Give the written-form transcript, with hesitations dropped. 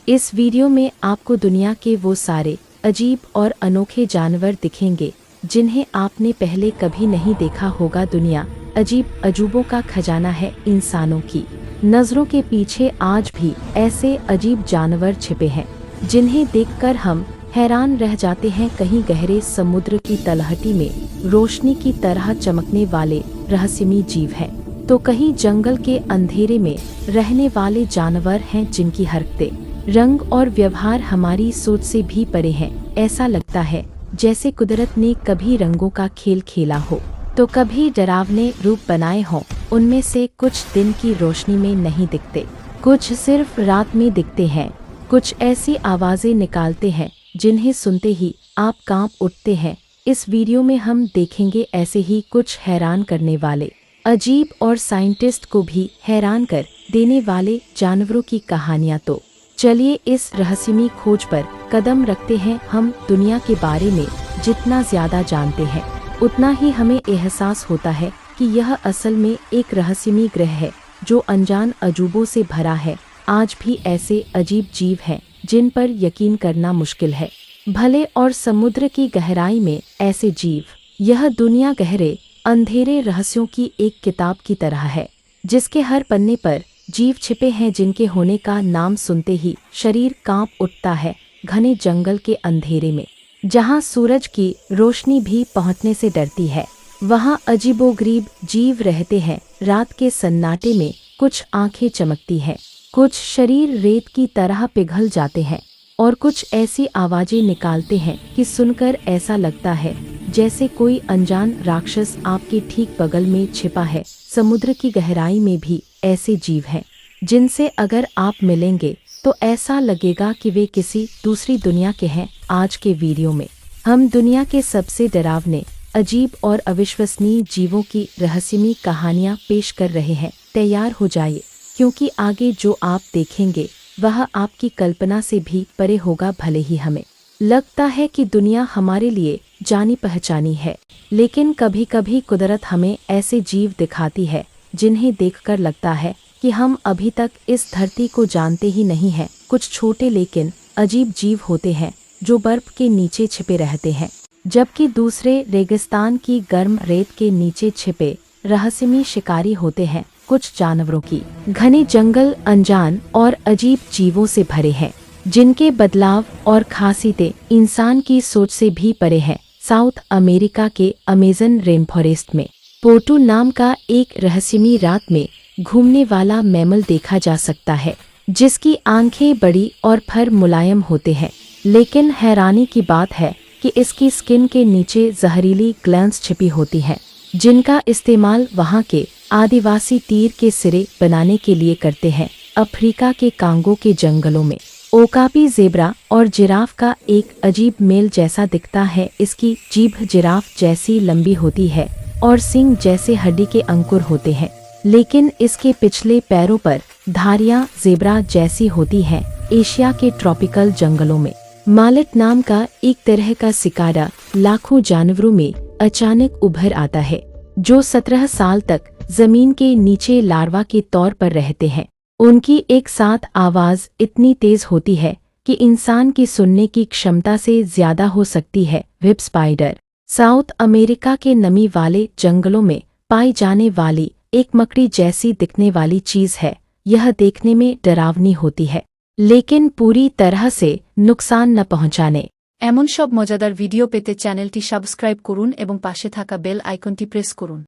इस वीडियो में आपको दुनिया के वो सारे अजीब और अनोखे जानवर दिखेंगे जिन्हें आपने पहले कभी नहीं देखा होगा। दुनिया अजीब अजूबों का खजाना है। इंसानों की नज़रों के पीछे आज भी ऐसे अजीब जानवर छिपे हैं जिन्हें देखकर हम हैरान रह जाते हैं। कहीं गहरे समुद्र की तलहटी में रोशनी की तरह चमकने वाले रहस्यमयी जीव हैं, तो कहीं जंगल के अंधेरे में रहने वाले जानवर हैं जिनकी हरकतें, रंग और व्यवहार हमारी सोच से भी परे हैं। ऐसा लगता है जैसे कुदरत ने कभी रंगों का खेल खेला हो तो कभी डरावने रूप बनाए हों। उनमें से कुछ दिन की रोशनी में नहीं दिखते, कुछ सिर्फ रात में दिखते हैं। कुछ ऐसी आवाजें निकालते हैं जिन्हें सुनते ही आप कांप उठते हैं। इस वीडियो में हम देखेंगे ऐसे ही कुछ हैरान करने वाले, अजीब और साइंटिस्ट को भी हैरान कर देने वाले जानवरों की कहानियां। तो चलिए इस रहस्यमयी खोज पर कदम रखते हैं। हम दुनिया के बारे में जितना ज्यादा जानते हैं उतना ही हमें एहसास होता है कि यह असल में एक रहस्यमयी ग्रह है जो अनजान अजूबों से भरा है। आज भी ऐसे अजीब जीव हैं जिन पर यकीन करना मुश्किल है, भले और समुद्र की गहराई में ऐसे जीव। यह दुनिया गहरे अंधेरे रहस्यों की एक किताब की तरह है जिसके हर पन्ने पर जीव छिपे हैं जिनके होने का नाम सुनते ही शरीर कांप उठता है। घने जंगल के अंधेरे में जहां सूरज की रोशनी भी पहुंचने से डरती है, वहां अजीबोगरीब जीव रहते हैं। रात के सन्नाटे में कुछ आंखें चमकती हैं, कुछ शरीर रेत की तरह पिघल जाते हैं और कुछ ऐसी आवाजें निकालते हैं कि सुनकर ऐसा लगता है जैसे कोई अनजान राक्षस आपके ठीक बगल में छिपा है। समुद्र की गहराई में भी ऐसे जीव हैं जिनसे अगर आप मिलेंगे तो ऐसा लगेगा कि वे किसी दूसरी दुनिया के हैं। आज के वीडियो में हम दुनिया के सबसे डरावने, अजीब और अविश्वसनीय जीवों की रहस्यमयी कहानियां पेश कर रहे हैं। तैयार हो जाइए, क्योंकि आगे जो आप देखेंगे वह आपकी कल्पना से भी परे होगा। भले ही हमें लगता है कि दुनिया हमारे लिए जानी पहचानी है, लेकिन कभी कभी कुदरत हमें ऐसे जीव दिखाती है जिन्हें देखकर लगता है कि हम अभी तक इस धरती को जानते ही नहीं हैं। कुछ छोटे लेकिन अजीब जीव होते हैं जो बर्फ के नीचे छिपे रहते हैं, जबकि दूसरे रेगिस्तान की गर्म रेत के नीचे छिपे रहस्यमयी शिकारी होते हैं। कुछ जानवरों की घने जंगल अनजान और अजीब जीवों से भरे हैं जिनके बदलाव और खासियतें इंसान की सोच से भी परे हैं। साउथ अमेरिका के अमेज़न रेन फॉरेस्ट में पोटू नाम का एक रहस्यमयी रात में घूमने वाला मैमल देखा जा सकता है जिसकी आंखें बड़ी और फर मुलायम होते हैं। लेकिन हैरानी की बात है कि इसकी स्किन के नीचे जहरीली ग्लैंड्स छिपी होती हैं जिनका इस्तेमाल वहां के आदिवासी तीर के सिरे बनाने के लिए करते हैं। अफ्रीका के कांगो के जंगलों में ओकापी ज़ेब्रा और जिराफ का एक अजीब मेल जैसा दिखता है। इसकी जीभ जिराफ जैसी लंबी होती है और सींग जैसे हड्डी के अंकुर होते हैं, लेकिन इसके पिछले पैरों पर धारियां ज़ेब्रा जैसी होती हैं। एशिया के ट्रॉपिकल जंगलों में मालिट नाम का एक तरह का सिकारा लाखों जानवरों में अचानक उभर आता है जो 17 साल तक जमीन के नीचे लार्वा के तौर पर रहते हैं। उनकी एक साथ आवाज इतनी तेज होती है कि इंसान की सुनने की क्षमता से ज्यादा हो सकती है। वेब स्पाइडर साउथ अमेरिका के नमी वाले जंगलों में पाई जाने वाली एक मकड़ी जैसी दिखने वाली चीज है। यह देखने में डरावनी होती है लेकिन पूरी तरह से नुकसान न पहुंचाने। এমন সব মজাদার ভিডিও পেতে চ্যানেলটি সাবস্ক্রাইব করুন এবং পাশে থাকা বেল আইকনটি প্রেস করুন।